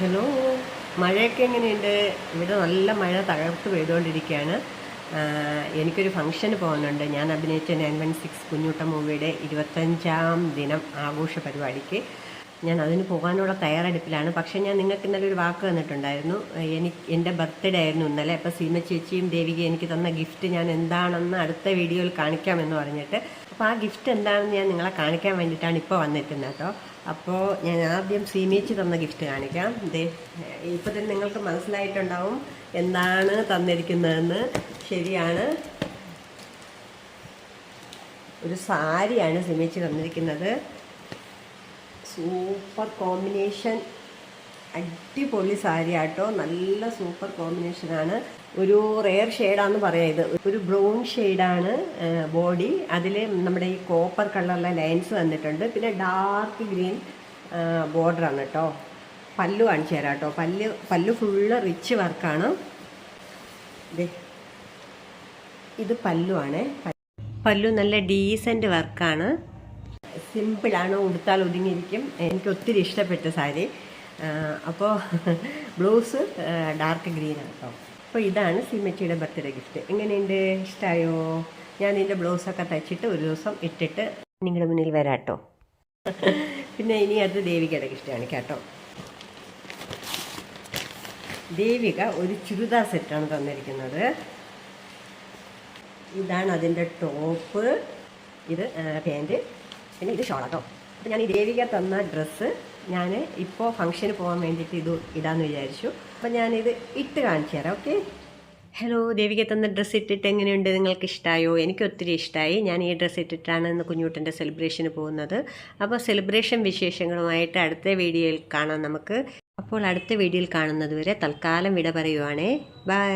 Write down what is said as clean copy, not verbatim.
Hello, മഴയൊക്കെ എങ്ങനെയുണ്ട്? ഇവിടെ നല്ല മഴ തകർത്ത് പെയ്തുകൊണ്ടിരിക്കുകയാണ്. എനിക്കൊരു ഫംഗ്ഷന് പോകുന്നുണ്ട്. ഞാൻ അഭിനയിച്ച 916 കുഞ്ഞൂട്ട മൂവിയുടെ 25ാം ദിനം ആഘോഷ പരിപാടിക്ക് ഞാൻ അതിന് പോകാനുള്ള തയ്യാറെടുപ്പിലാണ്. പക്ഷേ ഞാൻ നിങ്ങൾക്ക് ഇന്നലെ ഒരു വാക്ക് തന്നിട്ടുണ്ടായിരുന്നു. എൻ്റെ ബർത്ത്ഡേ ആയിരുന്നു ഇന്നലെ. അപ്പോൾ സീമ ചേച്ചിയും ദേവിക എനിക്ക് തന്ന ഗിഫ്റ്റ് ഞാൻ എന്താണെന്ന് അടുത്ത വീഡിയോയിൽ കാണിക്കാമെന്ന് പറഞ്ഞിട്ട്, അപ്പോൾ ആ ഗിഫ്റ്റ് എന്താണെന്ന് ഞാൻ നിങ്ങളെ കാണിക്കാൻ വേണ്ടിയിട്ടാണ് ഇപ്പോൾ വന്നിരിക്കുന്നത് കേട്ടോ. അപ്പോൾ ഞാൻ ആദ്യം സീമേച്ചി തന്ന ഗിഫ്റ്റ് കാണിക്കാം. ഇപ്പോൾ തന്നെ നിങ്ങൾക്ക് മനസ്സിലായിട്ടുണ്ടാവും എന്താണ് തന്നിരിക്കുന്നതെന്ന്. ശരിയാണ്, ഒരു സാരിയാണ് സീമേച്ചി തന്നിരിക്കുന്നത്. സൂപ്പർ കോമ്പിനേഷൻ, അടിപൊളി സാരി ആട്ടോ. നല്ല സൂപ്പർ കോമ്പിനേഷനാണ്. ഒരു റെയർ ഷെയ്ഡാന്ന് പറയാം. ഇത് ഒരു ബ്രൗൺ ഷെയ്ഡാണ് ബോഡി. അതിൽ നമ്മുടെ ഈ കോപ്പർ കളറിലെ ലൈൻസ് വന്നിട്ടുണ്ട്. പിന്നെ ഡാർക്ക് ഗ്രീൻ ബോർഡറാണ് കേട്ടോ. പല്ലു കാണിച്ചു തരാം കേട്ടോ. പല്ലു ഫുള്ള് റിച്ച് വർക്കാണ്. ഇത് പല്ലുവാണ്. പല്ലു നല്ല ഡീസൻറ്റ് വർക്കാണ്. സിമ്പിളാണ്, ഉടുത്താൽ ഒതുങ്ങിയിരിക്കും. എനിക്ക് ഒത്തിരി ഇഷ്ടപ്പെട്ട സാരി. അപ്പോൾ ബ്ലൗസ് ഡാർക്ക് ഗ്രീനാണ് കേട്ടോ. അപ്പോൾ ഇതാണ് സീമച്ചിയുടെ ബർത്ത്ഡേ ഗിഫ്റ്റ്. എങ്ങനെയുണ്ട്? ഇഷ്ടമായോ? ഞാൻ ഇതിൻ്റെ ബ്ലൗസൊക്കെ തയ്ച്ചിട്ട് ഒരു ദിവസം ഇട്ടിട്ട് നിങ്ങളുടെ മുന്നിൽ വരാം കേട്ടോ. പിന്നെ ഇനി അത് ദേവികയുടെ ഗിഫ്റ്റ് കാണിക്കാം കേട്ടോ. ദേവിക ഒരു ചുരിദാർ സെറ്റാണ് തന്നിരിക്കുന്നത്. ഇതാണ് അതിൻ്റെ ടോപ്പ്, ഇത് പാൻറ്റ്, പിന്നെ ഇത് ഷോൾ കേട്ടോ. അപ്പോൾ ഞാൻ ഈ ദേവിക തന്ന ഡ്രസ്സ് ഞാൻ ഇപ്പോൾ ഫംഗ്ഷന് പോകാൻ വേണ്ടിയിട്ട് ഇത് ഇടാമെന്ന് വിചാരിച്ചു. അപ്പോൾ ഞാനിത് ഇട്ട് കാണിച്ചു തരാം. ഓക്കെ. ഹലോ, ദേവിക തന്ന ഡ്രസ്സ് ഇട്ടിട്ട് എങ്ങനെയുണ്ട്? നിങ്ങൾക്ക് ഇഷ്ടമായോ? എനിക്ക് ഒത്തിരി ഇഷ്ടമായി. ഞാൻ ഈ ഡ്രസ്സ് ഇട്ടിട്ടാണ് ഇന്ന് കുഞ്ഞൂട്ടൻ്റെ സെലിബ്രേഷന് പോകുന്നത്. അപ്പോൾ സെലിബ്രേഷൻ വിശേഷങ്ങളുമായിട്ട് അടുത്ത വീഡിയോയിൽ കാണാം നമുക്ക്. അപ്പോൾ അടുത്ത വീഡിയോയിൽ കാണുന്നത് വരെ തൽക്കാലം വിട പറയുവാണേ. ബൈ.